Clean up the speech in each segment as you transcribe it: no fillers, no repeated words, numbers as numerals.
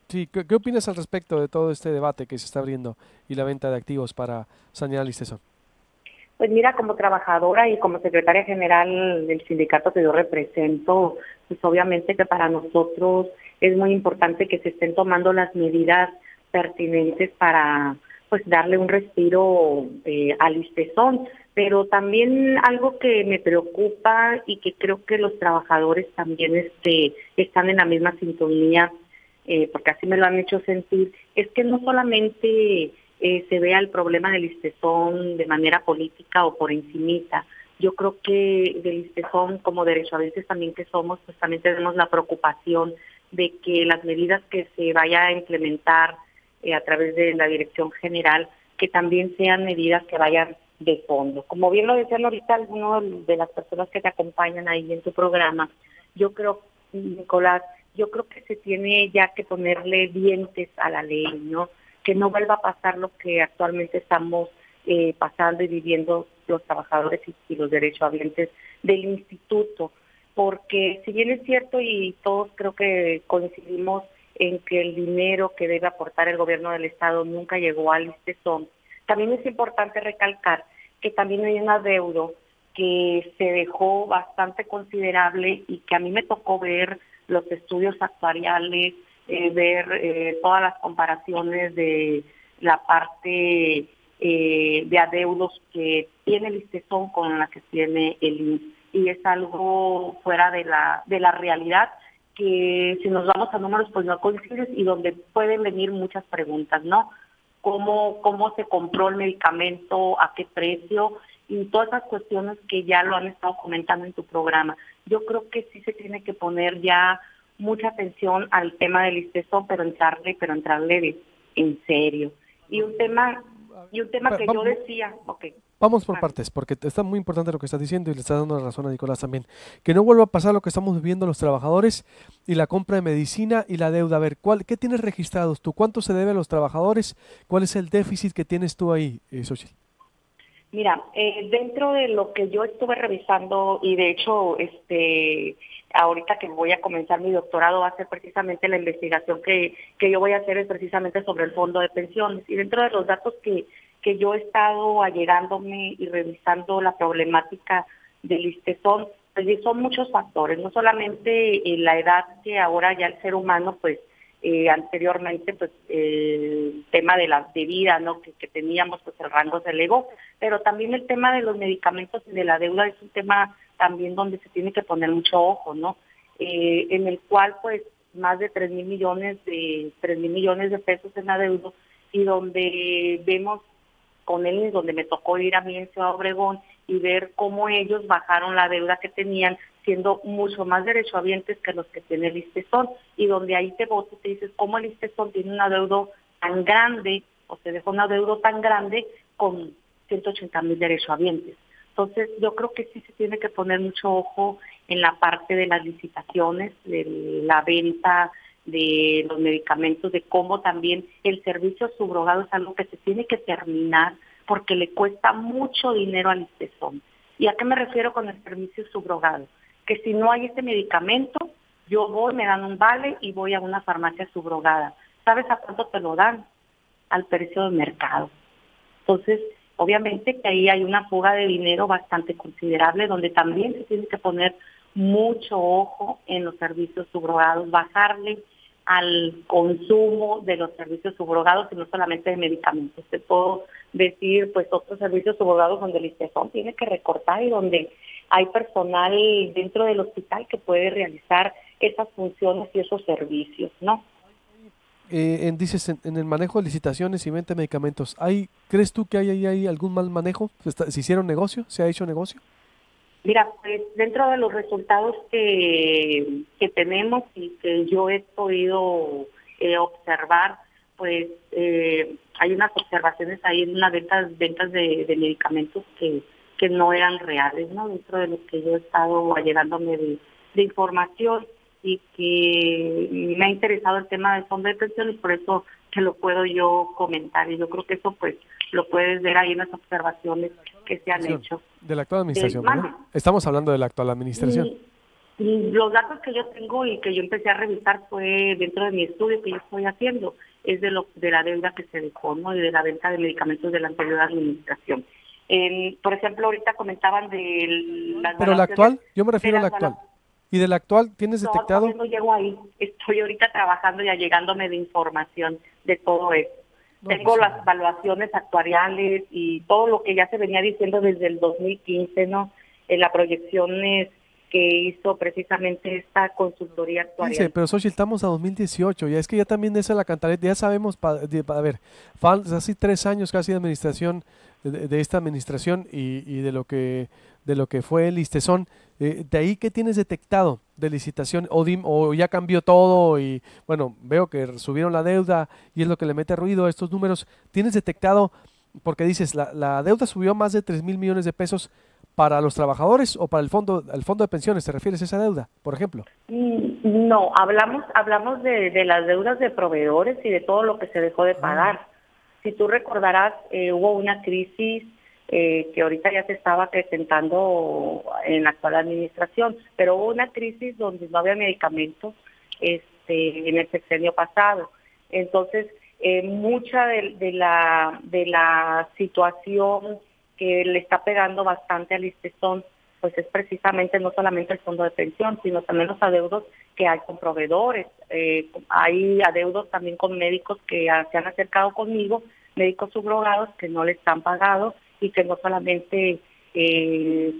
Sí, ¿qué opinas al respecto de todo este debate que se está abriendo y la venta de activos para Saneal y Cesón? Pues mira, como trabajadora y como secretaria general del sindicato que yo represento, pues obviamente que para nosotros es muy importante que se estén tomando las medidas pertinentes para pues darle un respiro al listezón. Pero también algo que me preocupa y que creo que los trabajadores también están en la misma sintonía, porque así me lo han hecho sentir, es que no solamente se vea el problema del listezón de manera política o por encimita. Yo creo que del listezón, como derechohabientes también que somos, pues también tenemos la preocupación de que las medidas que se vaya a implementar a través de la dirección general, que también sean medidas que vayan de fondo. Como bien lo decían ahorita algunos de las personas que te acompañan ahí en tu programa, yo creo, Nicolás, yo creo que se tiene ya que ponerle dientes a la ley, ¿no? Que no vuelva a pasar lo que actualmente estamos pasando y viviendo los trabajadores y los derechohabientes del instituto, porque si bien es cierto y todos creo que coincidimos en que el dinero que debe aportar el gobierno del estado nunca llegó al ISTESON, también es importante recalcar que también hay un adeudo que se dejó bastante considerable y que a mí me tocó ver los estudios actuariales, ver todas las comparaciones de la parte de adeudos que tiene el ISTESON con la que tiene el IMSS. Y es algo fuera de la realidad que si nos vamos a números pues no coinciden y donde pueden venir muchas preguntas, ¿no? ¿Cómo se compró el medicamento? ¿A qué precio? Y todas esas cuestiones que ya lo han estado comentando en tu programa. Yo creo que sí se tiene que poner ya mucha atención al tema del ISTESO, pero entrarle en serio. Y un tema que yo decía, ok, Vamos por mande. partes, porque está muy importante lo que estás diciendo y le estás dando la razón a Nicolás también. Que no vuelva a pasar lo que estamos viviendo los trabajadores y la compra de medicina y la deuda. A ver, ¿qué tienes registrados tú? ¿Cuánto se debe a los trabajadores? ¿Cuál es el déficit que tienes tú ahí, Xochitl? Mira, dentro de lo que yo estuve revisando y de hecho, ahorita que voy a comenzar mi doctorado va a ser precisamente la investigación que yo voy a hacer es precisamente sobre el fondo de pensiones y dentro de los datos que yo he estado allegándome y revisando la problemática del ISTESON, pues sí, son muchos factores, no solamente la edad que ahora ya el ser humano pues anteriormente pues el tema de la de vida, ¿no? Que teníamos pues el rango se elevó, pero también el tema de los medicamentos y de la deuda es un tema también donde se tiene que poner mucho ojo, ¿no? En el cual pues más de 3,000 millones de pesos en adeudo y donde vemos con él, donde me tocó ir a mí en Ciudad Obregón y ver cómo ellos bajaron la deuda que tenían, siendo mucho más derechohabientes que los que tiene el ISTESON, y donde ahí te votas y te dices cómo el ISTESON tiene un adeudo tan grande, o se dejó un adeudo tan grande con 180,000 derechohabientes. Entonces, yo creo que sí se tiene que poner mucho ojo en la parte de las licitaciones, de la venta de los medicamentos, de cómo también el servicio subrogado es algo que se tiene que terminar porque le cuesta mucho dinero al ISTESON. ¿Y a qué me refiero con el servicio subrogado? Que si no hay este medicamento, yo voy, me dan un vale y voy a una farmacia subrogada. ¿Sabes a cuánto te lo dan? Al precio del mercado. Entonces, obviamente que ahí hay una fuga de dinero bastante considerable, donde también se tiene que poner mucho ojo en los servicios subrogados, bajarle al consumo de los servicios subrogados y no solamente de medicamentos. Te puedo decir, pues, otros servicios subrogados donde el ISTESON tiene que recortar y donde hay personal dentro del hospital que puede realizar esas funciones y esos servicios, ¿no? Dices en el manejo de licitaciones y venta de medicamentos, ¿crees tú que hay algún mal manejo? ¿Se hicieron negocio? ¿Se ha hecho negocio? Mira, pues dentro de los resultados que tenemos y que yo he podido observar, pues hay unas observaciones ahí en unas ventas de medicamentos que no eran reales, ¿no? Dentro de lo que yo he estado allegándome de información y que me ha interesado el tema del fondo de pensiones, por eso que lo puedo yo comentar y yo creo que eso pues lo puedes ver ahí en las observaciones que se han hecho. De la actual administración, ¿verdad? Mande. Estamos hablando de la actual Mm, administración. Y los datos que yo tengo y que yo empecé a revisar fue dentro de mi estudio que yo estoy haciendo, es de la deuda que se dejó, ¿no? Y de la venta de medicamentos de la anterior administración. Por ejemplo, ahorita comentaban de las Pero la evaluaciones actual, yo me de refiero a la las actual. ¿Y de la actual tienes no, detectado? todavía no llego ahí. Estoy ahorita trabajando y allegándome de información de todo eso. No, pues Tengo sí. las evaluaciones actuariales y todo lo que ya se venía diciendo desde el 2015, ¿no? En las proyecciones que hizo precisamente esta consultoría 15, actuarial. pero Xochitl, estamos a 2018, ya es que ya también esa es la cantaleta, ya sabemos, a ver, así 3 años casi de administración, de esta administración y de lo que fue el Listezón, de ahí, ¿qué tienes detectado de licitación? O ya cambió todo y, bueno, veo que subieron la deuda y es lo que le mete ruido a estos números. ¿Tienes detectado, porque dices, la deuda subió más de 3.000 millones de pesos para los trabajadores o para el fondo de pensiones? ¿Te refieres a esa deuda, por ejemplo? No, hablamos de las deudas de proveedores y de todo lo que se dejó de Ah, pagar. Si tú recordarás, hubo una crisis que ahorita ya se estaba acrecentando en la actual administración, pero hubo una crisis donde no había medicamentos en el sexenio pasado. Entonces, mucha de la situación que le está pegando bastante al ISTESON, pues es precisamente no solamente el fondo de pensión, sino también los adeudos que hay con proveedores. Hay adeudos también con médicos que se han acercado conmigo, médicos subrogados que no les han pagado y que no solamente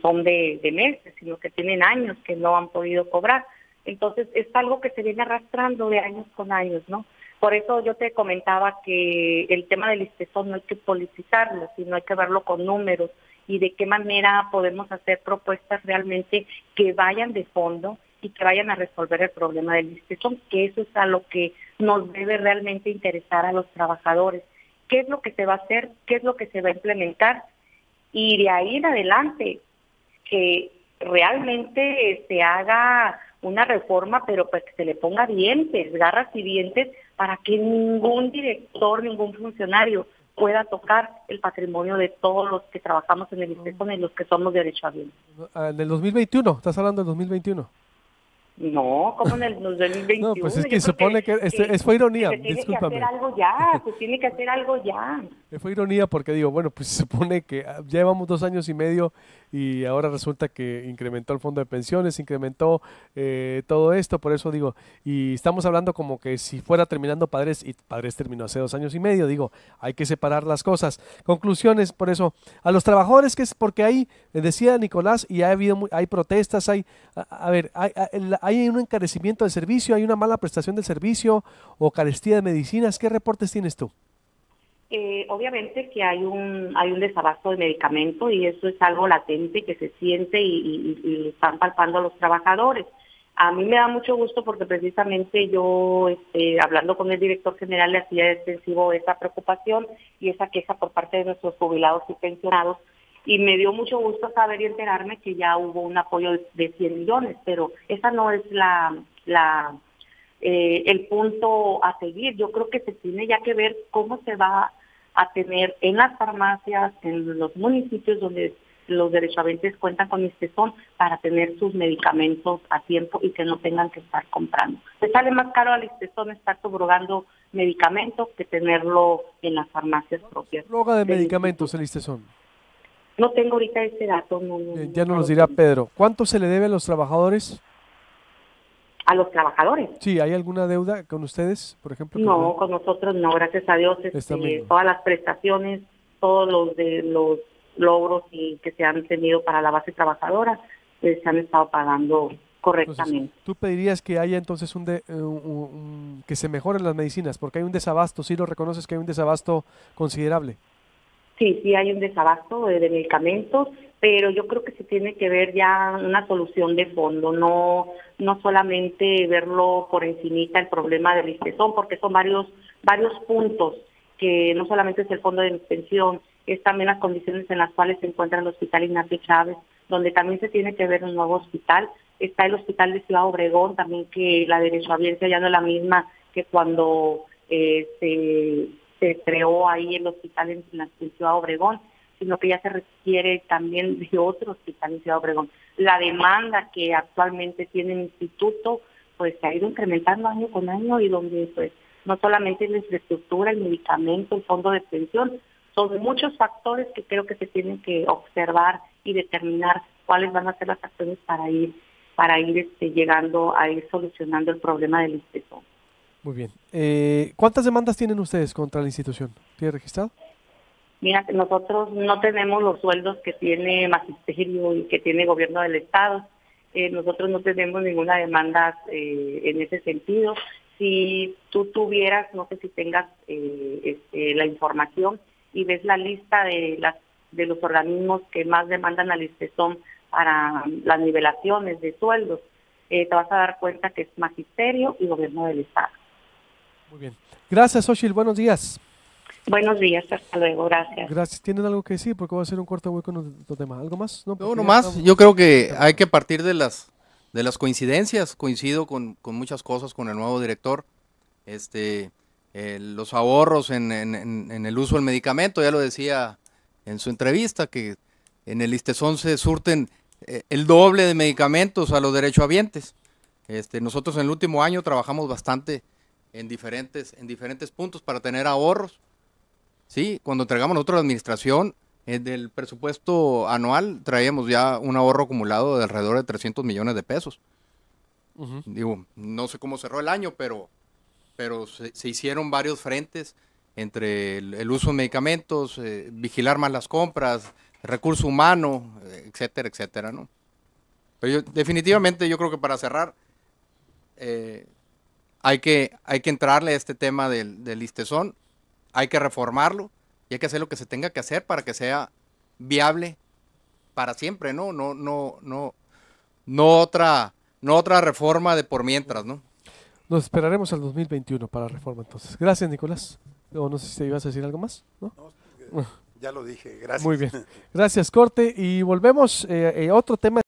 son de meses, sino que tienen años que no han podido cobrar. Entonces es algo que se viene arrastrando de años con años, ¿no? Por eso yo te comentaba que el tema del ISTESON no hay que politizarlo, sino hay que verlo con números y de qué manera podemos hacer propuestas realmente que vayan de fondo y que vayan a resolver el problema del ISTESON, que eso es a lo que nos debe realmente interesar a los trabajadores. ¿Qué es lo que se va a hacer? ¿Qué es lo que se va a implementar? Y de ahí en adelante, que realmente se haga una reforma, pero pues que se le ponga dientes, garras y dientes, para que ningún director, ningún funcionario pueda tocar el patrimonio de todos los que trabajamos en el ISTESON y los que somos derechohabientes. del 2021, estás hablando del 2021. No, como en el No, pues es 2021, que yo creo supone que fue que ironía, se tiene que hacer discúlpame. algo ya, se tiene que hacer algo ya. Fue ironía porque digo, bueno, pues se supone que ya llevamos 2 años y medio y ahora resulta que incrementó el fondo de pensiones, incrementó todo esto, por eso digo, y estamos hablando como que si fuera terminando Padres, y Padres terminó hace 2 años y medio, digo, hay que separar las cosas. Conclusiones, por eso, a los trabajadores, que es porque ahí, decía Nicolás, y ha habido, hay protestas, a ver, hay un encarecimiento del servicio, hay una mala prestación del servicio o carestía de medicinas. ¿Qué reportes tienes tú? Obviamente que hay un desabasto de medicamento y eso es algo latente que se siente y lo están palpando los trabajadores. A mí me da mucho gusto porque precisamente yo, hablando con el director general, le hacía extensivo esa preocupación y esa queja por parte de nuestros jubilados y pensionados, y me dio mucho gusto saber y enterarme que ya hubo un apoyo de 100 millones, pero esa no es el punto a seguir. Yo creo que se tiene ya que ver cómo se va a tener en las farmacias, en los municipios donde los derechohabientes cuentan con ISTESON, para tener sus medicamentos a tiempo y que no tengan que estar comprando. Le sale más caro al ISTESON estar subrogando medicamentos que tenerlo en las farmacias propias. Droga de del medicamentos, instituto. el Listezón. No tengo ahorita ese dato, no, no, Bien, no, ya nos no los lo dirá tengo. Pedro. ¿Cuánto se le debe a los trabajadores? A los trabajadores. Sí, ¿hay alguna deuda con ustedes, por ejemplo? No, con nosotros no, gracias a Dios, Esta misma. todas las prestaciones, todos los logros que se han tenido para la base trabajadora, se han estado pagando Entonces, correctamente. tú pedirías que haya entonces que se mejoren las medicinas, porque hay un desabasto, sí lo reconoces que hay un desabasto considerable. Sí, sí hay un desabasto de medicamentos, pero yo creo que se tiene que ver ya una solución de fondo, no solamente verlo por encimita el problema del ISTESON, porque son varios puntos, que no solamente es el fondo de pensión, es también las condiciones en las cuales se encuentra el Hospital Ignacio Chávez, donde también se tiene que ver un nuevo hospital. Está el Hospital de Ciudad Obregón, también, que la derechohabiencia ya no es la misma que cuando se creó ahí el hospital en Ciudad Obregón. sino que ya se requiere también de otro hospital en Ciudad Obregón. La demanda que actualmente tiene el instituto pues se ha ido incrementando año con año, y donde pues no solamente la infraestructura, el medicamento, el fondo de pensión, son muchos factores que creo que se tienen que observar y determinar cuáles van a ser las acciones para ir llegando a ir solucionando el problema del instituto. Muy bien. ¿Cuántas demandas tienen ustedes contra la institución? ¿Tiene registrado? Mira, nosotros no tenemos los sueldos que tiene Magisterio y que tiene Gobierno del Estado. Nosotros no tenemos ninguna demanda en ese sentido. Si tú tuvieras, no sé si tengas la información y ves la lista de los organismos que más demandan al ISTESOM para las nivelaciones de sueldos, te vas a dar cuenta que es Magisterio y Gobierno del Estado. Muy bien. Gracias, Xochitl. Buenos días. Buenos días, hasta luego, gracias. Gracias. ¿Tienen algo que decir? Porque voy a hacer un corte, voy con otro tema. ¿Algo más? No, nomás. Yo creo que hay que partir de las coincidencias. Coincido con muchas cosas con el nuevo director. Los ahorros en el uso del medicamento, ya lo decía en su entrevista, que en el ISTESOM se surten el doble de medicamentos a los derechohabientes. Nosotros en el último año trabajamos bastante en diferentes puntos para tener ahorros. Sí, cuando entregamos nosotros la administración, del presupuesto anual traíamos ya un ahorro acumulado de alrededor de 300 millones de pesos. Digo, no sé cómo cerró el año, pero se hicieron varios frentes entre el uso de medicamentos, vigilar más las compras, recurso humano, etcétera, etcétera, ¿no? Pero definitivamente yo creo que para cerrar hay que entrarle a este tema del ISTESOM, hay que reformarlo y hay que hacer lo que se tenga que hacer para que sea viable para siempre, ¿no? No otra reforma de por mientras, ¿no? Nos esperaremos al 2021 para la reforma, entonces. Gracias, Nicolás. O no sé si te ibas a decir algo más, ¿no? No, ya lo dije, gracias. Muy bien. Gracias, corte. Y volvemos a otro tema.